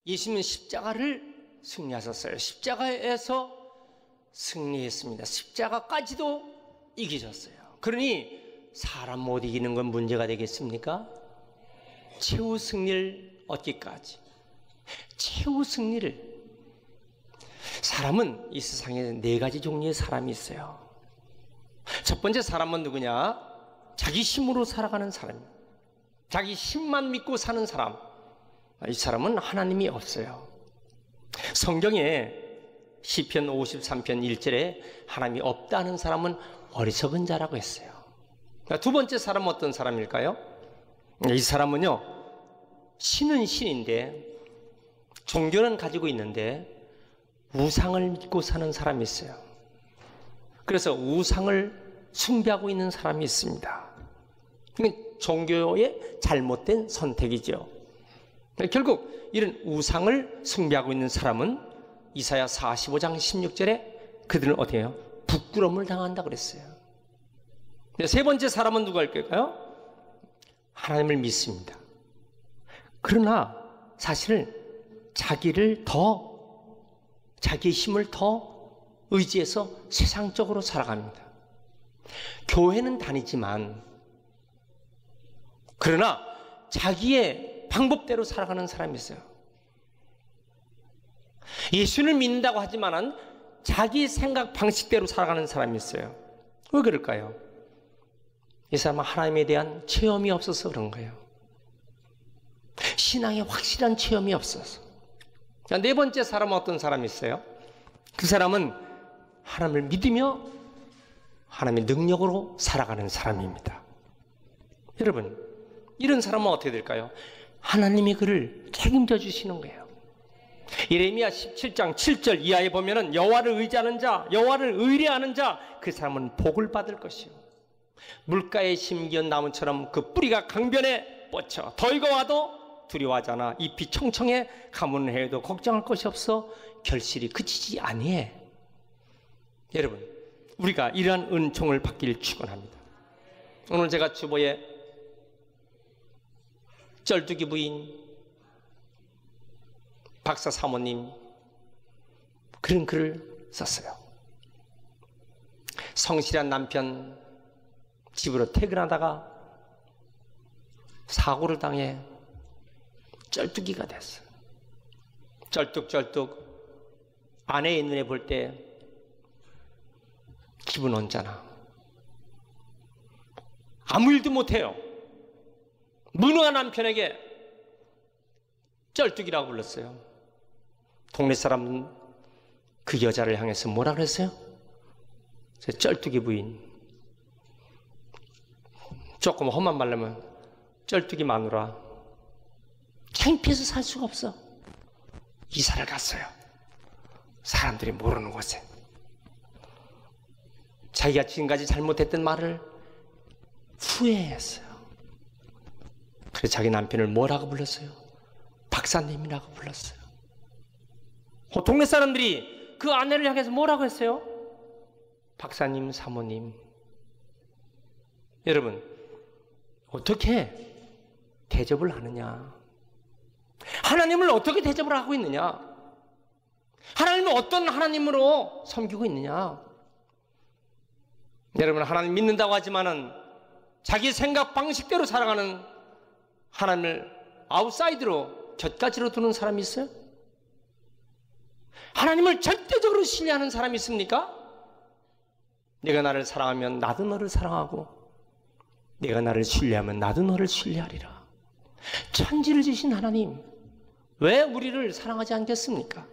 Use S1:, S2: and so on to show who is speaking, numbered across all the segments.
S1: 예수님은 십자가를 승리하셨어요. 십자가에서 승리했습니다. 십자가까지도 이기셨어요. 그러니 사람 못 이기는 건 문제가 되겠습니까? 최후 승리를 얻기까지. 최후 승리를. 사람은 이 세상에 4가지 종류의 사람이 있어요. 첫 번째 사람은 누구냐? 자기 힘으로 살아가는 사람입니다. 자기 힘만 믿고 사는 사람. 이 사람은 하나님이 없어요. 성경에 시편 53편 1절에 하나님이 없다는 사람은 어리석은 자라고 했어요. 두 번째 사람은 어떤 사람일까요? 이 사람은요, 신은 신인데 종교는 가지고 있는데 우상을 믿고 사는 사람이 있어요. 그래서 우상을 숭배하고 있는 사람이 있습니다. 이건 종교의 잘못된 선택이죠. 결국 이런 우상을 숭배하고 있는 사람은 이사야 45장 16절에 그들은 어떻게 해요? 부끄러움을 당한다 그랬어요. 세 번째 사람은 누구일까요? 하나님을 믿습니다. 그러나 사실은 자기의 힘을 더 의지해서 세상적으로 살아갑니다. 교회는 다니지만 그러나 자기의 방법대로 살아가는 사람이 있어요. 예수를 믿는다고 하지만은 자기 생각 방식대로 살아가는 사람이 있어요. 왜 그럴까요? 이 사람은 하나님에 대한 체험이 없어서 그런 거예요. 신앙에 확실한 체험이 없어서. 자, 네 번째 사람은 어떤 사람이 있어요? 그 사람은 하나님을 믿으며 하나님의 능력으로 살아가는 사람입니다. 여러분, 이런 사람은 어떻게 될까요? 하나님이 그를 책임져 주시는 거예요. 예레미야 17장 7절 이하에 보면은 여호와를 의지하는 자, 여호와를 의뢰하는 자, 그 사람은 복을 받을 것이요. 물가에 심기운 나무처럼 그 뿌리가 강변에 뻗쳐 더위가 와도 두려워하지 않아. 잎이 청청해 가뭄을 해도 걱정할 것이 없어. 결실이 그치지 아니해. 여러분, 우리가 이러한 은총을 받기를 축원합니다. 오늘 제가 주보에 쩔뚝이 부인 박사 사모님 그런 글을 썼어요. 성실한 남편 집으로 퇴근하다가 사고를 당해 쩔뚝이가 됐어요. 쩔뚝쩔뚝 아내의 눈에 볼 때 기분 언짢아. 아무 일도 못해요. 무능한 남편에게 쩔뚝이라고 불렀어요. 동네 사람은 그 여자를 향해서 뭐라 그랬어요? 쩔뚝이 부인. 조금 험한 말로면 쩔뚝이 마누라. 창피해서 살 수가 없어. 이사를 갔어요. 사람들이 모르는 곳에. 자기가 지금까지 잘못했던 말을 후회했어요. 그래서 자기 남편을 뭐라고 불렀어요? 박사님이라고 불렀어요. 동네 사람들이 그 아내를 향해서 뭐라고 했어요? 박사님, 사모님. 여러분, 어떻게 대접을 하느냐? 하나님을 어떻게 대접을 하고 있느냐? 하나님을 어떤 하나님으로 섬기고 있느냐? 여러분, 하나님 믿는다고 하지만은 자기 생각 방식대로 살아가는 하나님을 아웃사이드로 곁가지로 두는 사람이 있어요? 하나님을 절대적으로 신뢰하는 사람이 있습니까? 네가 나를 사랑하면 나도 너를 사랑하고 네가 나를 신뢰하면 나도 너를 신뢰하리라. 천지를 지신 하나님, 왜 우리를 사랑하지 않겠습니까?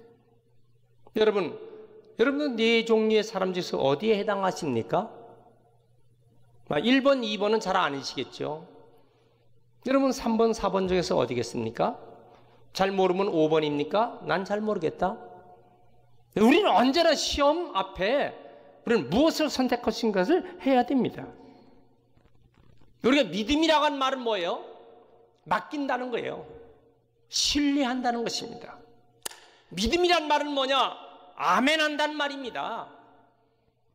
S1: 여러분은 네 종류의 사람 중에서 어디에 해당하십니까? 1번, 2번은 잘 아니시겠죠? 여러분 3번, 4번 중에서 어디겠습니까? 잘 모르면 5번입니까? 난 잘 모르겠다. 우리는 언제나 시험 앞에 우리는 무엇을 선택할 것을 해야 됩니다. 우리가 믿음이라고 하는 말은 뭐예요? 맡긴다는 거예요. 신뢰한다는 것입니다. 믿음이란 말은 뭐냐? 아멘한다는 말입니다.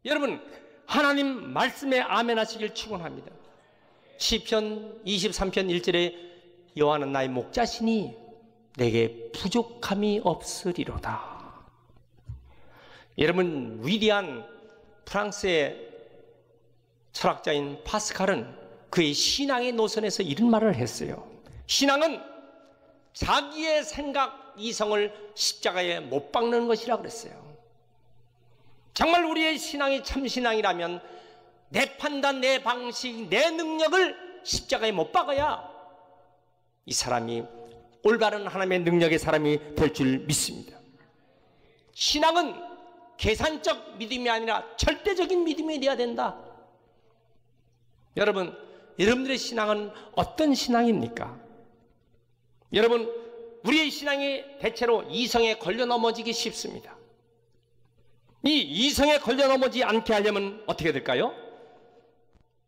S1: 여러분, 하나님 말씀에 아멘하시길 축원합니다. 시편 23편 1절에 여호와는 나의 목자시니 내게 부족함이 없으리로다. 여러분, 위대한 프랑스의 철학자인 파스칼은 그의 신앙의 노선에서 이런 말을 했어요. 신앙은 자기의 생각 이성을 십자가에 못 박는 것이라 그랬어요. 정말 우리의 신앙이 참신앙이라면 내 판단, 내 방식, 내 능력을 십자가에 못 박아야 이 사람이 올바른 하나님의 능력의 사람이 될 줄 믿습니다. 신앙은 계산적 믿음이 아니라 절대적인 믿음이 되어야 된다. 여러분, 여러분들의 신앙은 어떤 신앙입니까? 여러분, 우리의 신앙이 대체로 이성에 걸려 넘어지기 쉽습니다. 이 이성에 걸려 넘어지지 않게 하려면 어떻게 될까요?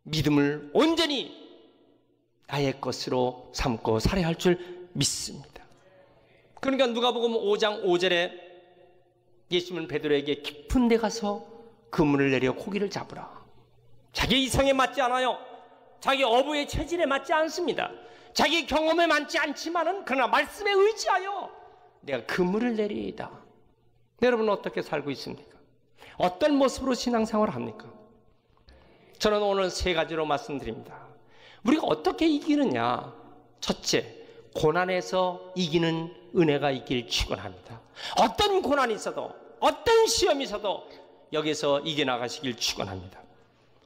S1: 믿음을 온전히 나의 것으로 삼고 살아야 할 줄 믿습니다. 그러니까 누가복음 5장 5절에 예수님은 베드로에게 깊은 데 가서 그물을 내려 고기를 잡으라. 자기 이성에 맞지 않아요. 자기 어부의 체질에 맞지 않습니다. 자기 경험에 맞지 않지만은 그러나 말씀에 의지하여 내가 그물을 내리이다. 여러분은 어떻게 살고 있습니까? 어떤 모습으로 신앙생활을 합니까? 저는 오늘 세 가지로 말씀드립니다. 우리가 어떻게 이기느냐? 첫째, 고난에서 이기는 은혜가 있길 축원합니다. 어떤 고난이 있어도, 어떤 시험이 있어도 여기서 이겨나가시길 축원합니다.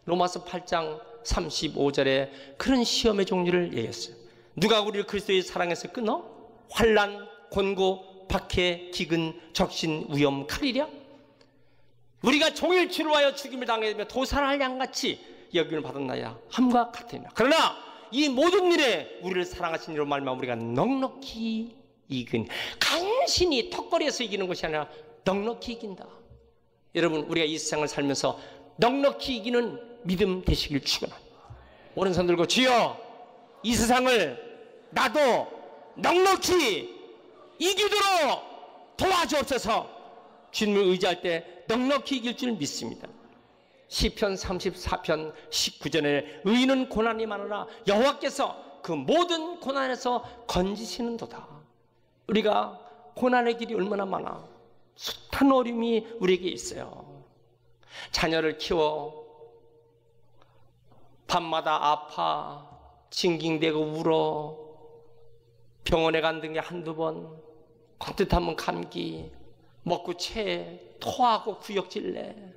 S1: 로마서 8장 35절에 그런 시험의 종류를 얘기했어요. 누가 우리를 그리스도의 사랑에서 끊어? 환난, 곤고, 박해, 기근, 적신, 위험, 칼이랴? 우리가 종일 치료하여 죽임을 당하며 도살할 양같이 여김을 받았나야 함과 같으니라. 그러나 이 모든 일에 우리를 사랑하신 이로 말미암아 우리가 넉넉히 이긴, 간신히 턱걸이에서 이기는 것이 아니라 넉넉히 이긴다. 여러분, 우리가 이 세상을 살면서 넉넉히 이기는 믿음 되시길 축원합니다. 오른손 들고 주여, 이 세상을 나도 넉넉히 이기도록 도와주옵소서. 주님을 의지할 때 넉넉히 이길 줄 믿습니다. 시편 34편 19절에 의인은 고난이 많으나 여호와께서 그 모든 고난에서 건지시는도다. 우리가 고난의 길이 얼마나 많아. 숱한 어려움이 우리에게 있어요. 자녀를 키워 밤마다 아파 징징대고 울어 병원에 간 등에 한두 번, 겉뜻하면 감기, 먹고 체해 토하고 구역질내,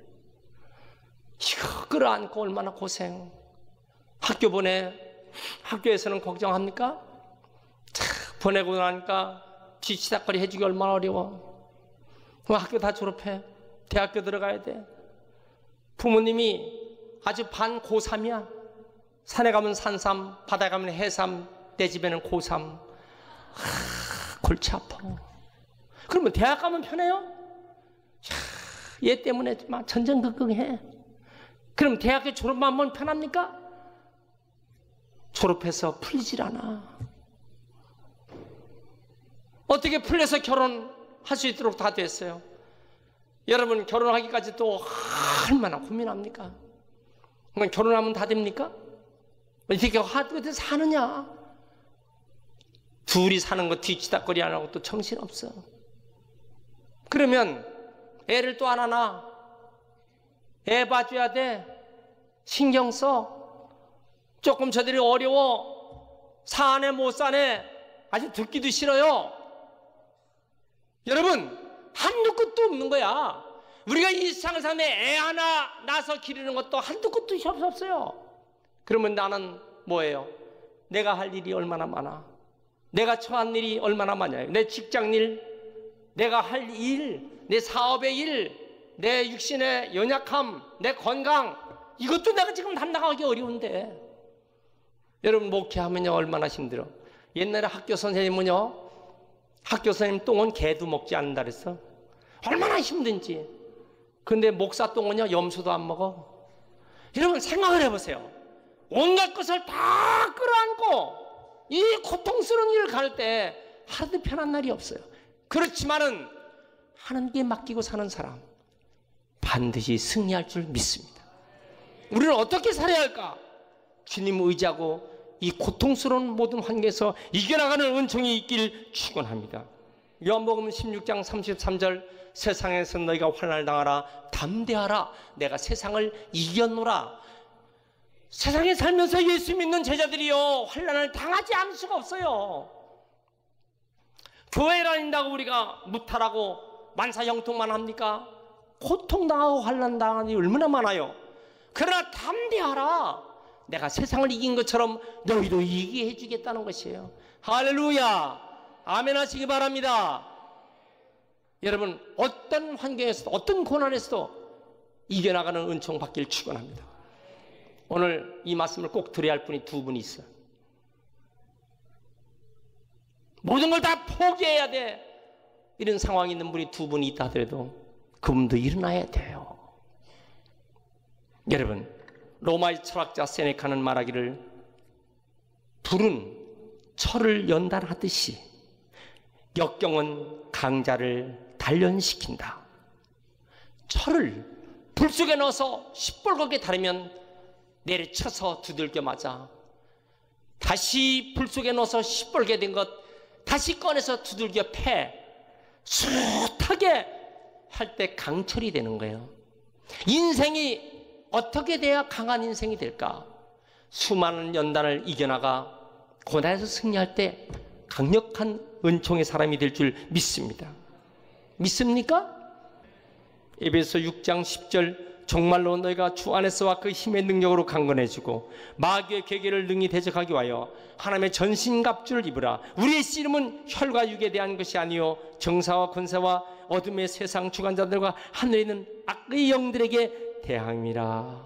S1: 이거 끌어안고 얼마나 고생. 학교 학교에서는 걱정합니까? 보내고 나니까 뒤치다거리 해주기 얼마나 어려워. 학교 다 졸업해 대학교 들어가야 돼. 부모님이 아주 반 고3이야. 산에 가면 산삼, 바다에 가면 해삼, 내 집에는 고3. 골치 아파. 그러면 대학 가면 편해요? 얘 때문에 막 전전긍긍해. 그럼 대학교 졸업만 하면 편합니까? 졸업해서 풀리질 않아. 어떻게 풀려서 결혼할 수 있도록 다 됐어요? 여러분, 결혼하기까지 또 얼마나 고민합니까? 그럼 결혼하면 다 됩니까? 어떻게 어떻게 사느냐? 둘이 사는 거 뒤치다거리 안 하고 또 정신없어. 그러면 애를 또 안 하나? 애 봐줘야 돼. 신경 써. 조금 저들이 어려워. 사네 못 사네. 아주 듣기도 싫어요. 여러분, 한두 끝도 없는 거야. 우리가 이 세상을 사는데 애 하나 낳아서 기르는 것도 한두 끝도 없어요. 그러면 나는 뭐예요? 내가 할 일이 얼마나 많아. 내가 처한 일이 얼마나 많아요. 내 직장 일, 내가 할 일, 내 사업의 일, 내 육신의 연약함, 내 건강, 이것도 내가 지금 담당하기 어려운데. 여러분, 목회하면요 얼마나 힘들어. 옛날에 학교 선생님은요, 학교 선생님 똥은 개도 먹지 않는다 그랬어. 얼마나 힘든지. 근데 목사 똥은요 염소도 안 먹어. 여러분, 생각을 해보세요. 온갖 것을 다 끌어안고 이 고통스러운 일을 갈 때 하루도 편한 날이 없어요. 그렇지만은 하나님께 맡기고 사는 사람 반드시 승리할 줄 믿습니다. 우리는 어떻게 살아야 할까? 주님을 의지하고 이 고통스러운 모든 환경에서 이겨나가는 은총이 있길 축원합니다. 요한복음 16장 33절 세상에서 너희가 환난을 당하라 담대하라 내가 세상을 이겼노라. 세상에 살면서 예수 믿는 제자들이요 환난을 당하지 않을 수가 없어요. 교회 다닌다고 우리가 무탈하고 만사형통만 합니까? 고통당하고 환난당하는 일이 얼마나 많아요. 그러나 담대하라 내가 세상을 이긴 것처럼 너희도 이기게 해주겠다는 것이에요. 할렐루야 아멘 하시기 바랍니다. 여러분 어떤 환경에서도 어떤 고난에서도 이겨나가는 은총 받길 축원합니다. 오늘 이 말씀을 꼭 드려야 할 분이 두 분이 있어요. 모든 걸 다 포기해야 돼 이런 상황이 있는 분이 두 분이 있다 하더라도 그분도 일어나야 돼요. 여러분 로마의 철학자 세네카는 말하기를 불은 철을 연단하듯이 역경은 강자를 단련시킨다. 철을 불 속에 넣어서 시뻘겋게 다르면 내리쳐서 두들겨 맞아 다시 불 속에 넣어서 시뻘게 된 것 다시 꺼내서 두들겨 패 숱하게 할 때 강철이 되는 거예요. 인생이 어떻게 돼야 강한 인생이 될까? 수많은 연단을 이겨나가 고난에서 승리할 때 강력한 은총의 사람이 될 줄 믿습니다. 믿습니까? 에베소 6장 10절 정말로 너희가 주 안에서와 그 힘의 능력으로 강건해지고 마귀의 계계를 능히 대적하기 위하여 하나님의 전신갑주를 입으라. 우리의 씨름은 혈과 육에 대한 것이 아니요 정사와 권세와 어둠의 세상 주관자들과 하늘에 있는 악의 영들에게 대항이라.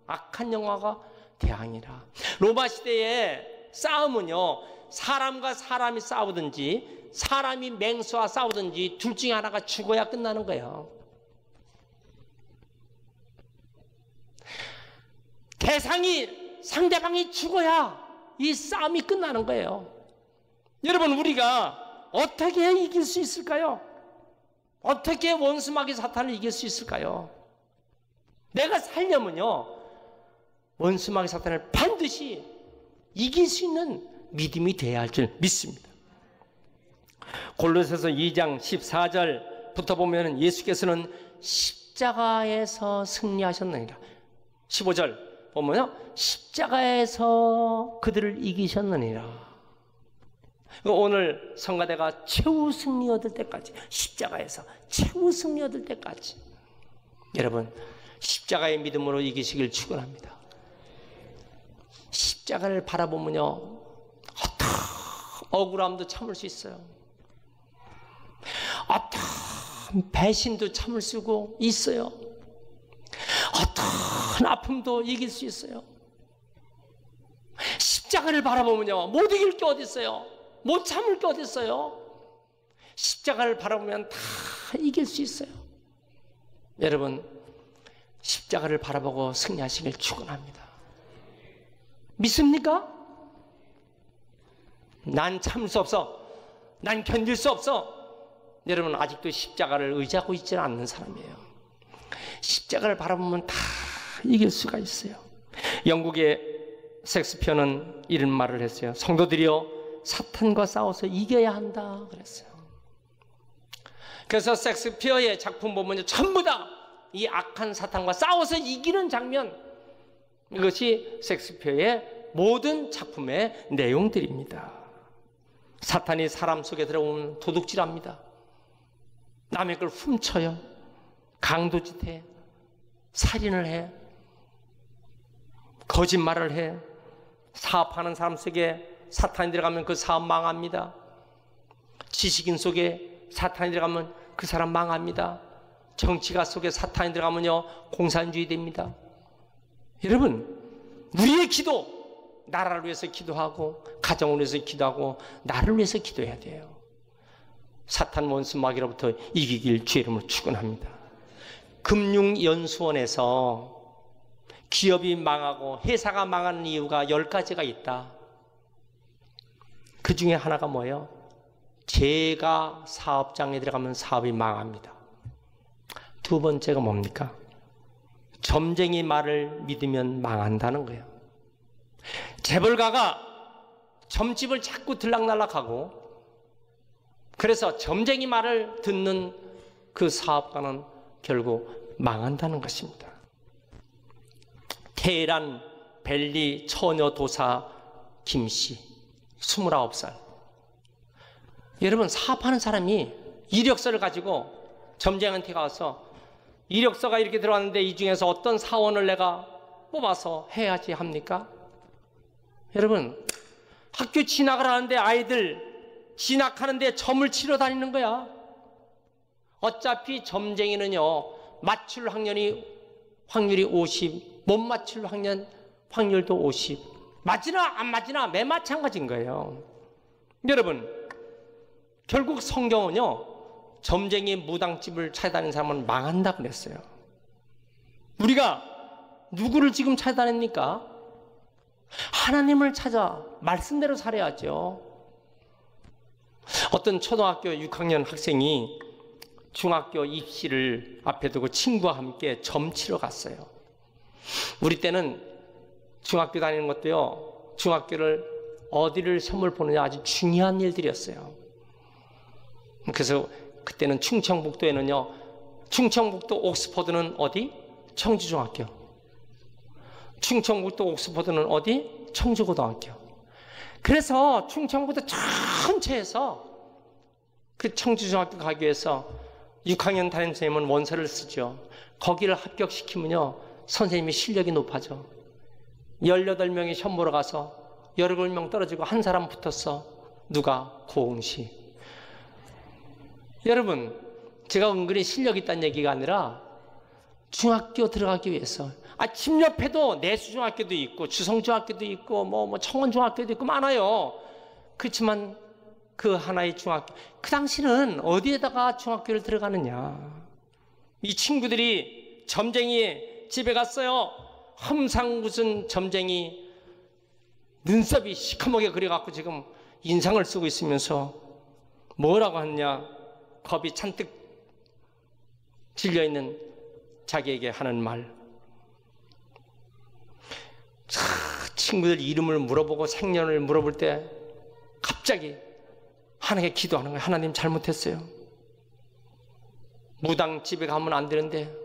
S1: 악한 영화가 대항이라. 로마 시대의 싸움은요 사람과 사람이 싸우든지 사람이 맹수와 싸우든지 둘 중에 하나가 죽어야 끝나는 거예요. 상대방이 죽어야 이 싸움이 끝나는 거예요. 여러분 우리가 어떻게 이길 수 있을까요? 어떻게 원수마귀 사탄을 이길 수 있을까요? 내가 살려면요 원수마귀 사탄을 반드시 이길 수 있는 믿음이 돼야 할 줄 믿습니다. 골로새서 2장 14절부터 보면 예수께서는 십자가에서 승리하셨느니라. 15절 보면요 십자가에서 그들을 이기셨느니라. 오늘 성가대가 최후 승리 얻을 때까지 십자가에서 최후 승리 얻을 때까지 여러분 십자가의 믿음으로 이기시길 축원합니다. 십자가를 바라보면요 어떤 억울함도 참을 수 있어요. 어떤 배신도 참을 수 있어요. 어떤 아픔도 이길 수 있어요. 십자가를 바라보면요 못 이길 게 어디 있어요. 못 참을 게 어디 있어요. 십자가를 바라보면 다 이길 수 있어요. 여러분 십자가를 바라보고 승리하시길 축원합니다. 믿습니까? 난 참을 수 없어. 난 견딜 수 없어. 여러분 아직도 십자가를 의지하고 있지는 않는 사람이에요. 십자가를 바라보면 다 이길 수가 있어요. 영국의 셰익스피어는 이런 말을 했어요. 성도들이여 사탄과 싸워서 이겨야 한다 그랬어요. 그래서 셰익스피어의 작품 보면 전부 다 이 악한 사탄과 싸워서 이기는 장면, 이것이 셰익스피어의 모든 작품의 내용들입니다. 사탄이 사람 속에 들어오면 도둑질합니다. 남의 걸 훔쳐요. 강도짓해. 살인을 해. 거짓말을 해. 사업하는 사람 속에 사탄이 들어가면 그 사업 망합니다. 지식인 속에 사탄이 들어가면 그 사람 망합니다. 정치가 속에 사탄이 들어가면요 공산주의 됩니다. 여러분 우리의 기도 나라를 위해서 기도하고 가정을 위해서 기도하고 나를 위해서 기도해야 돼요. 사탄 원수 마귀로부터 이기길 주의 이름으로 축원합니다. 금융연수원에서 기업이 망하고 회사가 망하는 이유가 10가지가 있다. 그 중에 하나가 뭐예요? 제가 사업장에 들어가면 사업이 망합니다. 두 번째가 뭡니까? 점쟁이 말을 믿으면 망한다는 거예요. 재벌가가 점집을 자꾸 들락날락하고, 그래서 점쟁이 말을 듣는 그 사업가는 결국 망한다는 것입니다. 테헤란 벨리 처녀 도사 김씨 29살. 여러분, 사업하는 사람이 이력서를 가지고 점쟁이한테 가서 이력서가 이렇게 들어왔는데 이 중에서 어떤 사원을 내가 뽑아서 해야지 합니까? 여러분, 학교 진학을 하는데 아이들 진학하는데 점을 치러 다니는 거야. 어차피 점쟁이는요, 맞출 확률이 50, 못 맞출 확률도 50. 맞으나 안 맞으나 매 마찬가지인 거예요. 여러분, 결국 성경은요, 점쟁이 무당집을 찾아다니는 사람은 망한다 그랬어요. 우리가 누구를 지금 찾아다닙니까? 하나님을 찾아 말씀대로 살아야죠. 어떤 초등학교 6학년 학생이 중학교 입시를 앞에 두고 친구와 함께 점 치러 갔어요. 우리 때는 중학교 다니는 것도요, 중학교를 어디를 시험을 보느냐 아주 중요한 일들이었어요. 그래서 그때는 충청북도에는요, 충청북도 옥스퍼드는 어디? 청주중학교. 충청북도 옥스퍼드는 어디? 청주고등학교. 그래서 충청북도 전체에서 그 청주중학교 가기 위해서 6학년 담임 선생님은 원서를 쓰죠. 거기를 합격시키면요, 선생님이 실력이 높아져. 18명이 시험 보러 가서 18명 떨어지고 한 사람 붙었어. 누가? 고흥시. 여러분, 제가 은근히 실력 있다는 얘기가 아니라 중학교 들어가기 위해서, 집 옆에도 내수중학교도 있고 주성중학교도 있고 뭐 청원중학교도 있고 많아요. 그렇지만 그 하나의 중학교, 그 당시는 어디에다가 중학교를 들어가느냐. 이 친구들이 점쟁이 집에 갔어요. 험상궂은 점쟁이 눈썹이 시커멓게 그려갖고 지금 인상을 쓰고 있으면서 뭐라고 하느냐, 겁이 잔뜩 질려있는 자기에게 하는 말. 친구들 이름을 물어보고 생년을 물어볼 때 갑자기 하나님께 기도하는 거예요. 하나님, 잘못했어요. 무당집에 가면 안 되는데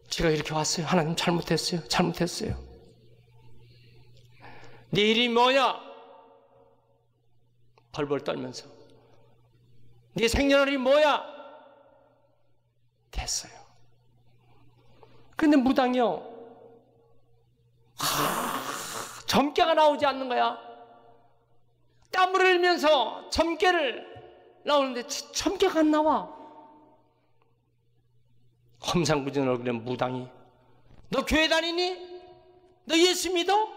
S1: 제가 이렇게 왔어요. 하나님, 잘못했어요. 잘못했어요. 네 이름이 뭐냐? 벌벌 떨면서. 네 생년월일이 뭐야? 됐어요. 그런데 무당이요, 점괘가 나오지 않는 거야. 땀을 흘리면서 점괘를 나오는데 점괘가 안 나와. 험상궂은 얼굴의 무당이, 너 교회 다니니? 너 예수 믿어?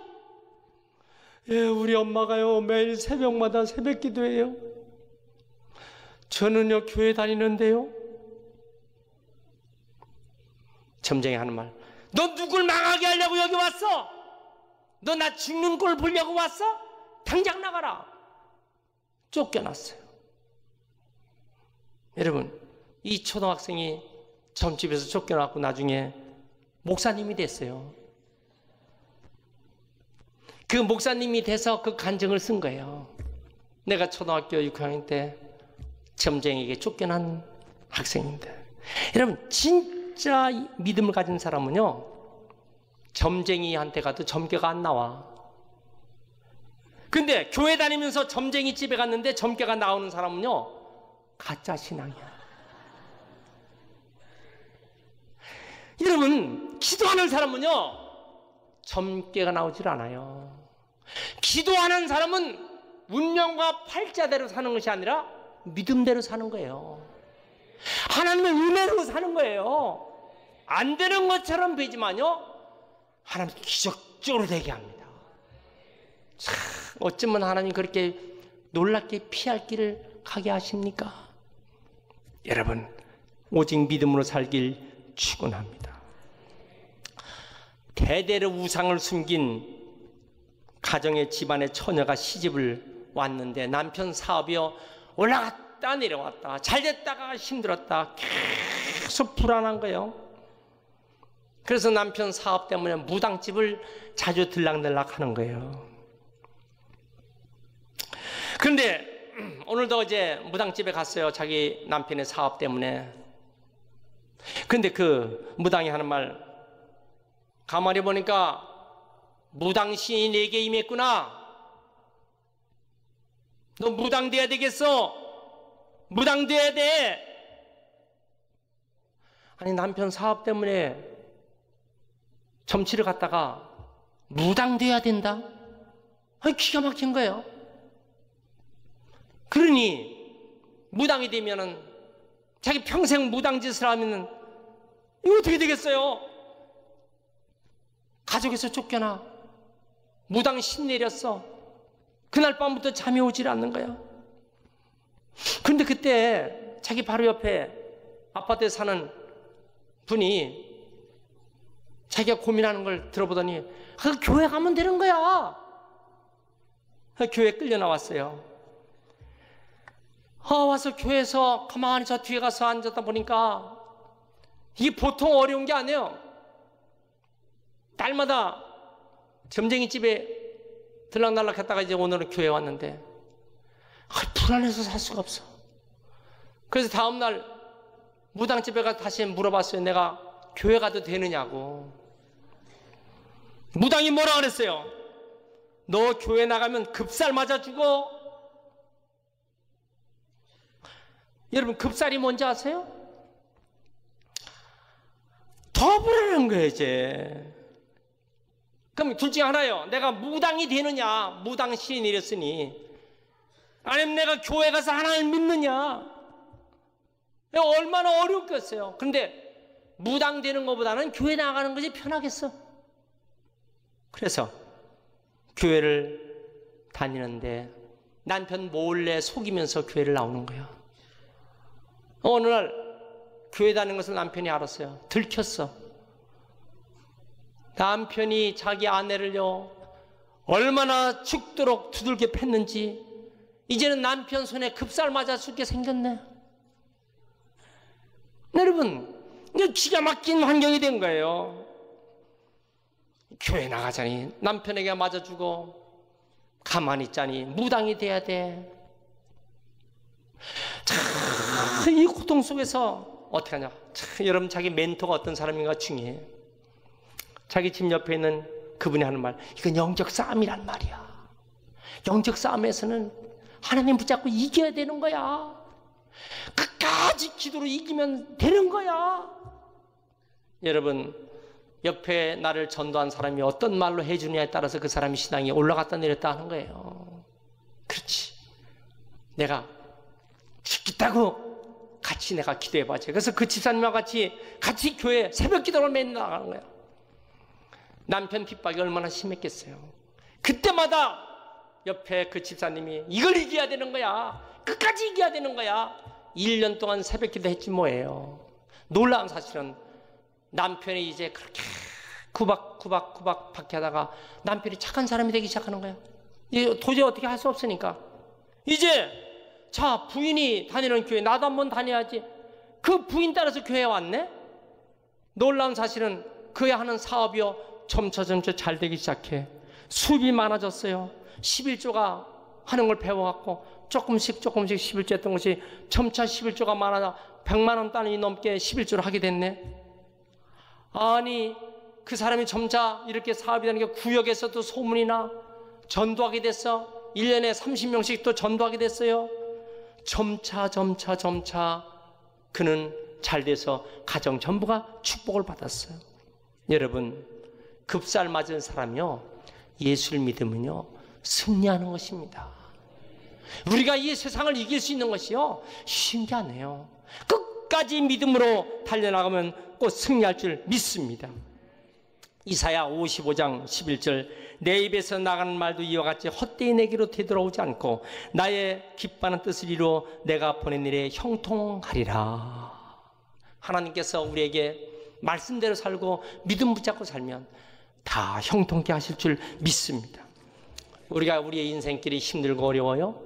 S1: 예, 우리 엄마가요 매일 새벽마다 새벽 기도해요. 저는요 교회 다니는데요. 점쟁이 하는 말, 너 누굴 망하게 하려고 여기 왔어? 너 나 죽는 꼴 보려고 왔어? 당장 나가라. 쫓겨났어요. 여러분, 이 초등학생이 점집에서 쫓겨나고 나중에 목사님이 됐어요. 그 목사님이 돼서 그 간증을 쓴 거예요. 내가 초등학교 6학년 때 점쟁이에게 쫓겨난 학생인데. 여러분, 진짜 믿음을 가진 사람은요, 점쟁이한테 가도 점괘가 안 나와. 근데 교회 다니면서 점쟁이 집에 갔는데 점괘가 나오는 사람은요, 가짜 신앙이야. 여러분, 기도하는 사람은요 점괘가 나오질 않아요. 기도하는 사람은 운명과 팔자대로 사는 것이 아니라 믿음대로 사는 거예요. 하나님의 은혜로 사는 거예요. 안 되는 것처럼 보이지만요, 하나님 기적적으로 되게 합니다. 참, 어쩌면 하나님 그렇게 놀랍게 피할 길을 가게 하십니까? 여러분, 오직 믿음으로 살길 축원합니다. 대대로 우상을 숨긴 가정의 집안의 처녀가 시집을 왔는데 남편 사업이요 올라갔다 내려왔다, 잘됐다가 힘들었다, 계속 불안한 거예요. 그래서 남편 사업 때문에 무당집을 자주 들락날락 하는 거예요. 그런데 오늘도 이제 무당집에 갔어요. 자기 남편의 사업 때문에. 근데 그 무당이 하는 말, 가만히 보니까 무당신이 내게 임했구나. 너 무당 돼야 되겠어. 무당 돼야 돼. 아니, 남편 사업 때문에 점치를 갔다가 무당 돼야 된다? 아니, 기가 막힌 거예요. 그러니 무당이 되면은, 자기 평생 무당 짓을 하면은 이거 어떻게 되겠어요? 가족에서 쫓겨나. 무당 신 내렸어. 그날 밤부터 잠이 오질 않는 거야. 그런데 그때 자기 바로 옆에 아파트에 사는 분이 자기가 고민하는 걸 들어보더니 그 교회 가면 되는 거야. 교회 끌려 나왔어요. 와서 교회에서 가만히 저 뒤에 가서 앉았다 보니까 이게 보통 어려운 게 아니에요. 날마다 점쟁이 집에 들락날락 했다가 이제 오늘은 교회에 왔는데 불안해서 살 수가 없어. 그래서 다음날 무당집에 가서 다시 물어봤어요. 내가 교회 가도 되느냐고. 무당이 뭐라 그랬어요? 너 교회 나가면 급살 맞아 죽어. 여러분, 급살이 뭔지 아세요? 더 불안한 거예요 이제. 그럼 둘 중에 하나예요. 내가 무당이 되느냐, 무당 신이 내렸으니, 아니면 내가 교회 가서 하나님 믿느냐. 얼마나 어렵겠어요. 그런데 무당 되는 것보다는 교회 나가는 것이 편하겠어. 그래서 교회를 다니는데 남편 몰래 속이면서 교회를 나오는 거예요. 어느 날 교회 다니는 것을 남편이 알았어요. 들켰어. 남편이 자기 아내를요 얼마나 죽도록 두들겨 팼는지 이제는 남편 손에 급살 맞아 죽게 생겼네. 여러분, 이게 기가 막힌 환경이 된 거예요. 교회 나가자니 남편에게 맞아 주고, 가만히 있자니 무당이 돼야 돼. 참, 이 고통 속에서 어떻게 하냐. 참, 여러분, 자기 멘토가 어떤 사람인가 중요해. 자기 집 옆에 있는 그분이 하는 말, 이건 영적 싸움이란 말이야. 영적 싸움에서는 하나님 붙잡고 이겨야 되는 거야. 끝까지 기도로 이기면 되는 거야. 여러분, 옆에 나를 전도한 사람이 어떤 말로 해주느냐에 따라서 그 사람이 신앙이 올라갔다 내렸다 하는 거예요. 그렇지. 내가 죽겠다고 같이 내가 기도해봐야지. 그래서 그 집사님과 같이 교회 새벽 기도를 매일 나가는 거예요. 남편 핍박이 얼마나 심했겠어요. 그때마다 옆에 그 집사님이 이걸 이겨야 되는 거야. 끝까지 이겨야 되는 거야. 1년 동안 새벽 기도 했지 뭐예요. 놀라운 사실은 남편이 이제 그렇게 구박 박해하다가 남편이 착한 사람이 되기 시작하는 거예요. 도저히 어떻게 할 수 없으니까 이제 자, 부인이 다니는 교회 나도 한번 다녀야지. 그 부인 따라서 교회에 왔네. 놀라운 사실은 그의 하는 사업이요 점차 잘 되기 시작해. 수입이 많아졌어요. 11조가 하는 걸 배워갖고 조금씩 11조 했던 것이 점차 11조가 많아져 100만 원 단위 넘게 11조를 하게 됐네. 아니, 그 사람이 점차 이렇게 사업이 되는 게 구역에서도 소문이 나. 전도하게 됐어. 1년에 30명씩 또 전도하게 됐어요. 점차 그는 잘 돼서 가정 전부가 축복을 받았어요. 여러분, 급살 맞은 사람이요 예수를 믿으면요 승리하는 것입니다. 우리가 이 세상을 이길 수 있는 것이요 쉬운 게 아니에요. 끝까지 믿음으로 달려나가면 꼭 승리할 줄 믿습니다. 이사야 55장 11절, 내 입에서 나가는 말도 이와 같이 헛되이 내게로 되돌아오지 않고 나의 기뻐하는 뜻을 이루어 내가 보낸 일에 형통하리라. 하나님께서 우리에게 말씀대로 살고 믿음 붙잡고 살면 다 형통케 하실 줄 믿습니다. 우리가 우리의 인생길이 힘들고 어려워요?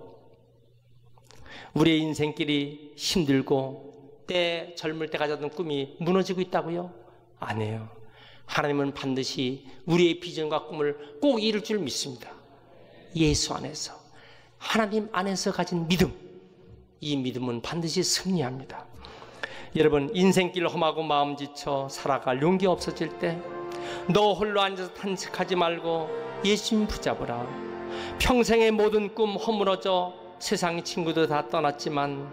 S1: 우리의 인생길이 힘들고 때 젊을 때 가졌던 꿈이 무너지고 있다고요? 아니에요. 하나님은 반드시 우리의 비전과 꿈을 꼭 이룰 줄 믿습니다. 예수 안에서 하나님 안에서 가진 믿음, 이 믿음은 반드시 승리합니다. 여러분, 인생길 험하고 마음 지쳐 살아갈 용기 없어질 때 너 홀로 앉아서 탄식하지 말고 예수님 붙잡으라. 평생의 모든 꿈 허물어져 세상의 친구도 다 떠났지만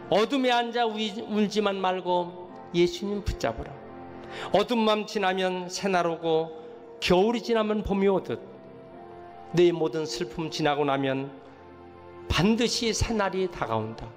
S1: 어둠에 앉아 울지만 말고 예수님 붙잡으라. 어둠만 지나면 새날 오고 겨울이 지나면 봄이 오듯 내 모든 슬픔 지나고 나면 반드시 새날이 다가온다.